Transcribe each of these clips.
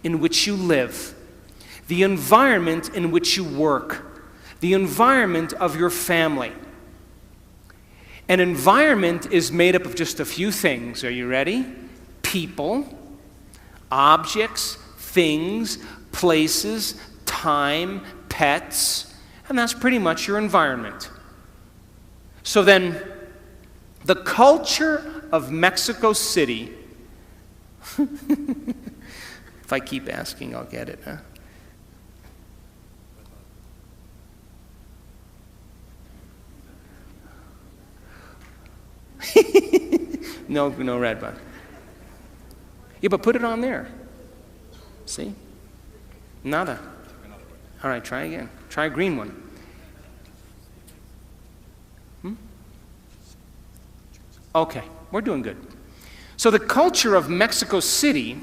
in which you live, the environment in which you work, the environment of your family. An environment is made up of just a few things. Are you ready? People, objects, things, places, time, pets, and that's pretty much your environment. So then, the culture of Mexico City, if I keep asking, I'll get it, huh? No red button. Yeah, but put it on there. See? Nada. All right, try again. Try a green one. Okay, we're doing good. So the culture of Mexico City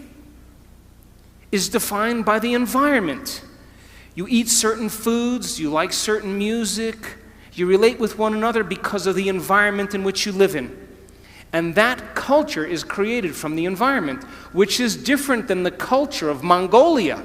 is defined by the environment. You eat certain foods, you like certain music, you relate with one another because of the environment in which you live in. And that culture is created from the environment, which is different than the culture of Mongolia,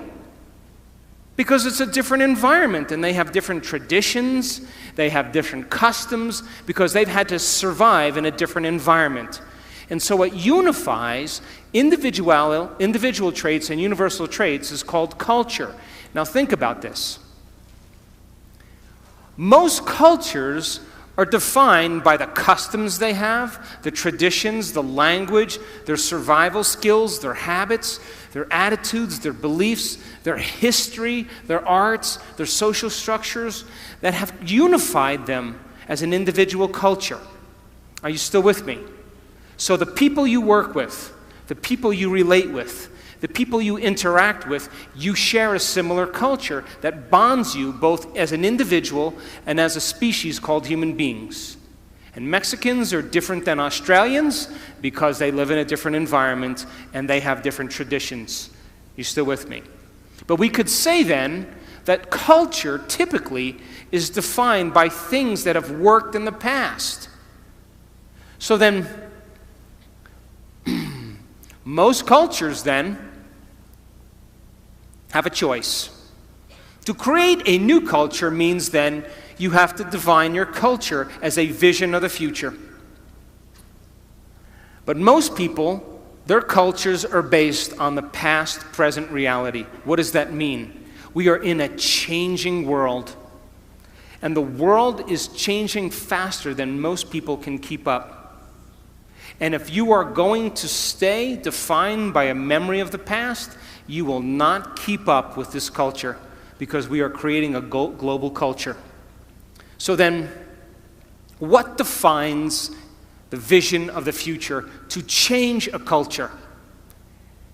because it's a different environment, and they have different traditions, they have different customs, because they've had to survive in a different environment. And so what unifies individual traits and universal traits is called culture. Now think about this. Most cultures are defined by the customs they have, the traditions, the language, their survival skills, their habits, their attitudes, their beliefs, their history, their arts, their social structures that have unified them as an individual culture. Are you still with me? So the people you work with, the people you relate with, the people you interact with, you share a similar culture that bonds you both as an individual and as a species called human beings. And Mexicans are different than Australians because they live in a different environment and they have different traditions. You still with me? But we could say then that culture typically is defined by things that have worked in the past. So then, most cultures then have a choice. To create a new culture means then you have to define your culture as a vision of the future. But most people, their cultures are based on the past-present reality. What does that mean? We are in a changing world. And the world is changing faster than most people can keep up. And if you are going to stay defined by a memory of the past, you will not keep up with this culture because we are creating a global culture. So then, what defines the vision of the future to change a culture?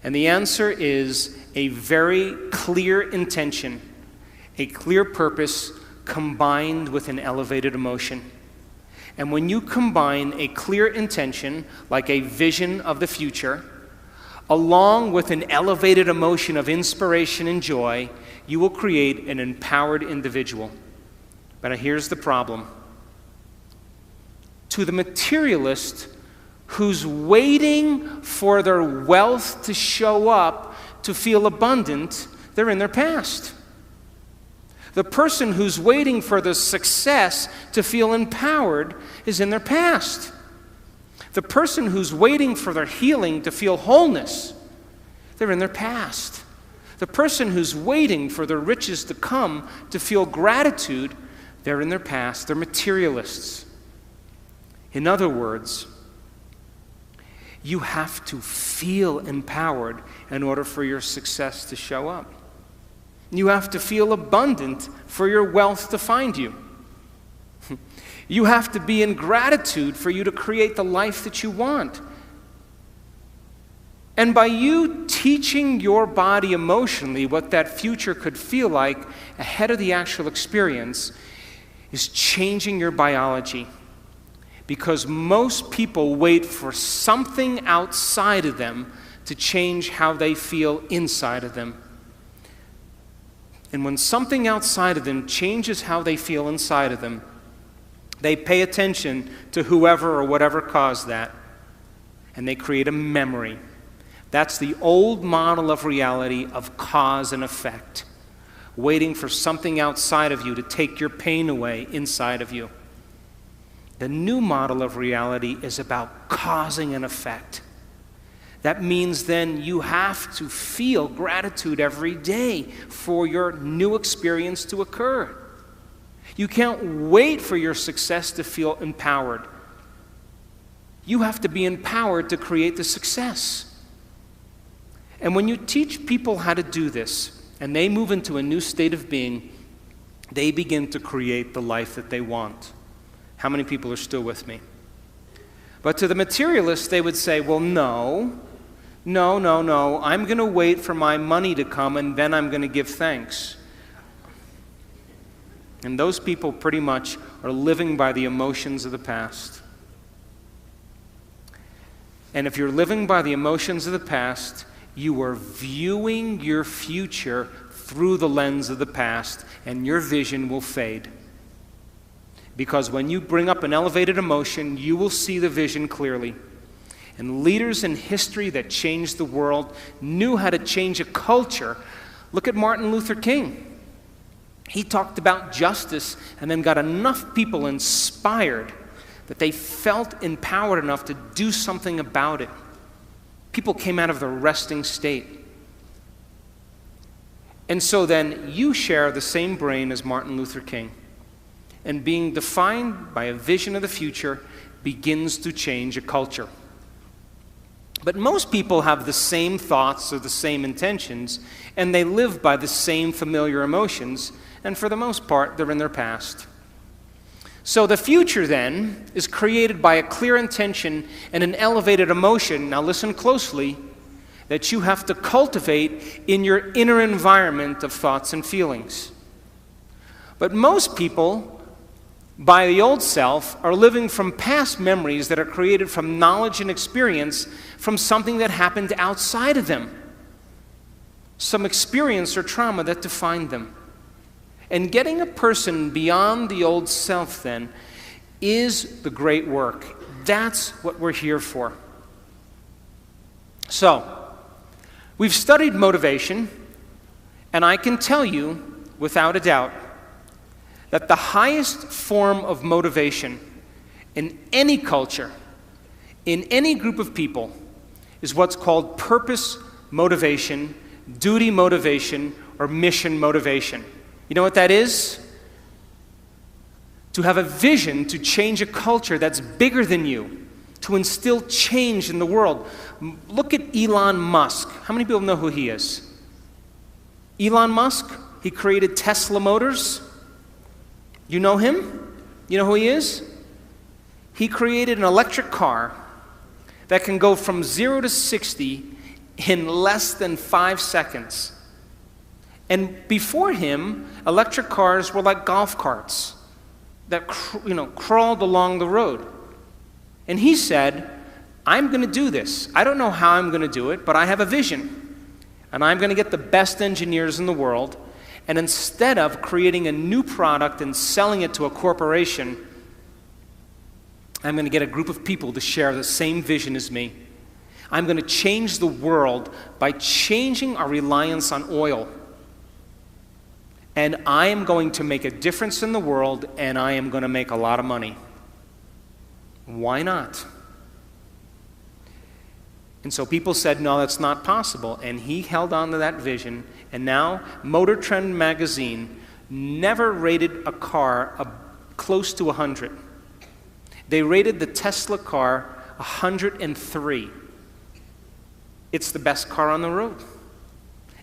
And the answer is a very clear intention, a clear purpose combined with an elevated emotion. And when you combine a clear intention, like a vision of the future, along with an elevated emotion of inspiration and joy, you will create an empowered individual. But here's the problem. To the materialist who's waiting for their wealth to show up to feel abundant, they're in their past. The person who's waiting for the success to feel empowered is in their past. The person who's waiting for their healing to feel wholeness, they're in their past. The person who's waiting for their riches to come to feel gratitude, they're in their past. They're materialists. In other words, you have to feel empowered in order for your success to show up. You have to feel abundant for your wealth to find you. You have to be in gratitude for you to create the life that you want. And by you teaching your body emotionally what that future could feel like ahead of the actual experience is changing your biology. Because most people wait for something outside of them to change how they feel inside of them. And when something outside of them changes how they feel inside of them, they pay attention to whoever or whatever caused that, and they create a memory. That's the old model of reality of cause and effect, waiting for something outside of you to take your pain away inside of you. The new model of reality is about causing an effect. That means then you have to feel gratitude every day for your new experience to occur. You can't wait for your success to feel empowered. You have to be empowered to create the success. And when you teach people how to do this, and they move into a new state of being, they begin to create the life that they want. How many people are still with me? But to the materialists, they would say, well, no, I'm going to wait for my money to come and then I'm going to give thanks. And those people pretty much are living by the emotions of the past. And if you're living by the emotions of the past, you are viewing your future through the lens of the past, and your vision will fade. Because when you bring up an elevated emotion, you will see the vision clearly. And leaders in history that changed the world knew how to change a culture. Look at Martin Luther King. He talked about justice and then got enough people inspired that they felt empowered enough to do something about it. People came out of the resting state. And so then you share the same brain as Martin Luther King. And being defined by a vision of the future begins to change a culture. But most people have the same thoughts or the same intentions, and they live by the same familiar emotions, and for the most part, they're in their past. So the future then is created by a clear intention and an elevated emotion, now listen closely, that you have to cultivate in your inner environment of thoughts and feelings. But most people, by the old self, are living from past memories that are created from knowledge and experience from something that happened outside of them, some experience or trauma that defined them. And getting a person beyond the old self, then, is the great work. That's what we're here for. So, we've studied motivation, and I can tell you, without a doubt, that the highest form of motivation in any culture, in any group of people, is what's called purpose motivation, duty motivation, or mission motivation. You know what that is? To have a vision to change a culture that's bigger than you, to instill change in the world. Look at Elon Musk. How many people know who he is? Elon Musk, he created Tesla Motors. You know him? You know who he is? He created an electric car that can go from 0 to 60 in less than 5 seconds. And before him, electric cars were like golf carts that crawled along the road. And he said, I'm going to do this. I don't know how I'm going to do it, but I have a vision. And I'm going to get the best engineers in the world. And instead of creating a new product and selling it to a corporation, I'm going to get a group of people to share the same vision as me. I'm going to change the world by changing our reliance on oil. And I am going to make a difference in the world, and I am going to make a lot of money. Why not? And so people said, no, that's not possible. And he held on to that vision. And now Motor Trend magazine never rated a car close to 100. They rated the Tesla car 103. It's the best car on the road.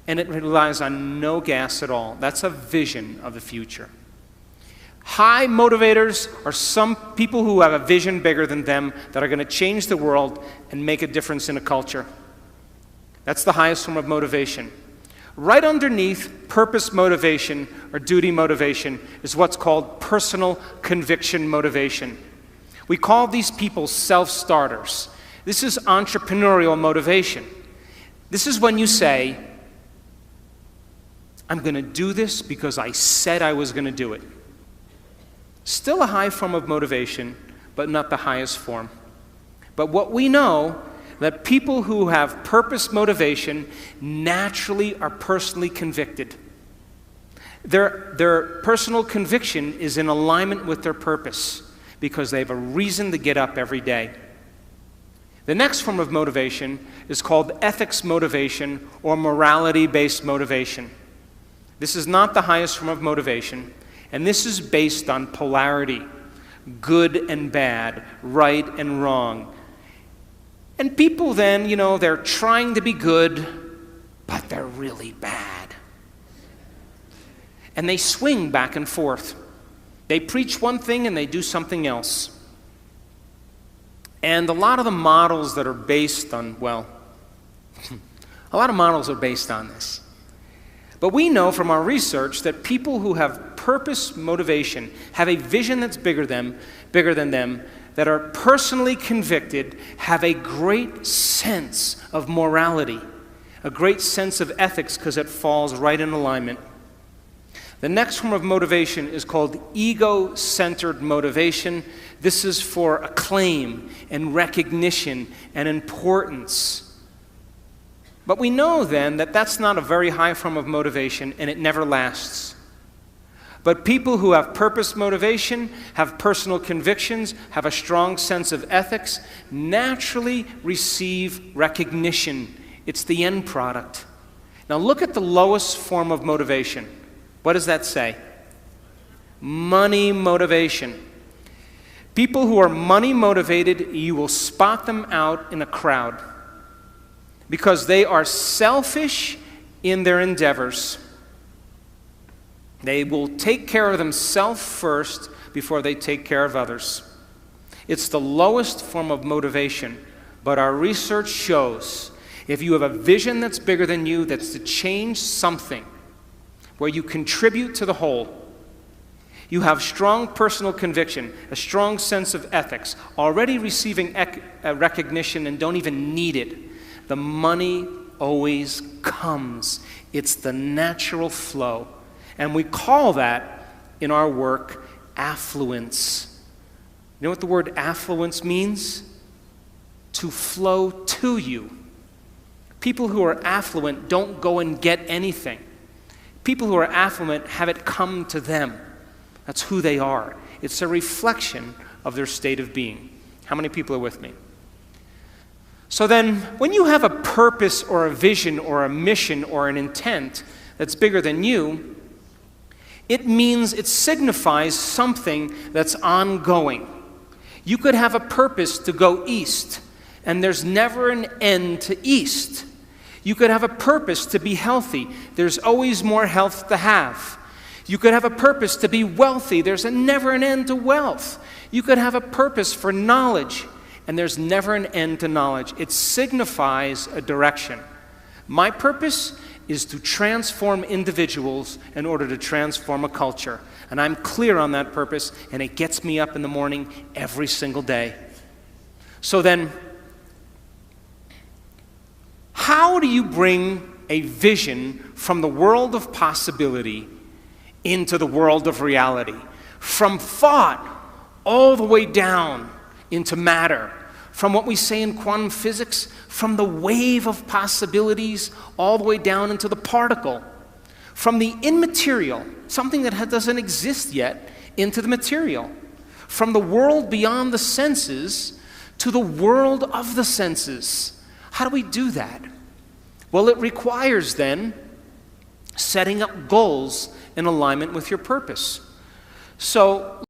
And it relies on no gas at all. That's a vision of the future. High motivators are some people who have a vision bigger than them that are going to change the world and make a difference in a culture. That's the highest form of motivation. Right underneath purpose motivation or duty motivation is what's called personal conviction motivation. We call these people self-starters. This is entrepreneurial motivation. This is when you say, I'm going to do this because I said I was going to do it. Still a high form of motivation, but not the highest form. But what we know, that people who have purpose motivation naturally are personally convicted. Their personal conviction is in alignment with their purpose because they have a reason to get up every day. The next form of motivation is called ethics motivation or morality-based motivation. This is not the highest form of motivation, and this is based on polarity, good and bad, right and wrong. And people then, they're trying to be good, but they're really bad. And they swing back and forth. They preach one thing and they do something else. And a lot of the models that are based on, a lot of models are based on this. But we know from our research that people who have purpose motivation, have a vision that's bigger than them, that are personally convicted, have a great sense of morality, a great sense of ethics because it falls right in alignment. The next form of motivation is called ego-centered motivation. This is for acclaim and recognition and importance. But we know then that that's not a very high form of motivation and it never lasts. But people who have purpose motivation, have personal convictions, have a strong sense of ethics, naturally receive recognition. It's the end product. Now look at the lowest form of motivation. What does that say? Money motivation. People who are money motivated, you will spot them out in a crowd because they are selfish in their endeavors. They will take care of themselves first before they take care of others. It's the lowest form of motivation, but our research shows if you have a vision that's bigger than you, that's to change something, where you contribute to the whole, you have strong personal conviction, a strong sense of ethics, already receiving recognition and don't even need it, the money always comes. It's the natural flow. And we call that, in our work, affluence. You know what the word affluence means? To flow to you. People who are affluent don't go and get anything. People who are affluent have it come to them. That's who they are. It's a reflection of their state of being. How many people are with me? So then, when you have a purpose or a vision or a mission or an intent that's bigger than you, it means it signifies something that's ongoing. You could have a purpose to go east, and there's never an end to east. You could have a purpose to be healthy. There's always more health to have. You could have a purpose to be wealthy. There's never an end to wealth. You could have a purpose for knowledge, and there's never an end to knowledge. It signifies a direction. My purpose is to transform individuals in order to transform a culture. And I'm clear on that purpose, and it gets me up in the morning every single day. So then, how do you bring a vision from the world of possibility into the world of reality? From thought all the way down into matter. From what we say in quantum physics, from the wave of possibilities all the way down into the particle. From the immaterial, something that doesn't exist yet, into the material. From the world beyond the senses to the world of the senses. How do we do that? Well, it requires then setting up goals in alignment with your purpose. So